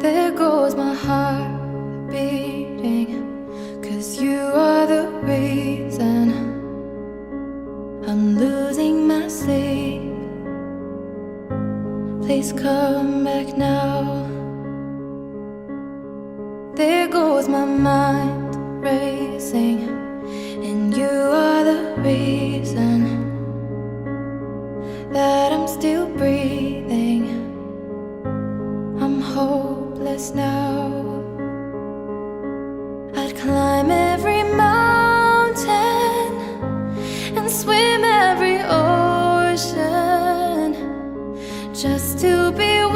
There goes my heart beating, 'cause you are the reason I'm losing my sleep. Please come back now. There goes my mind racing, and you are the reason that I'm still breathing. I'm hopeless now. I'd climb every mountain and swim every ocean just to be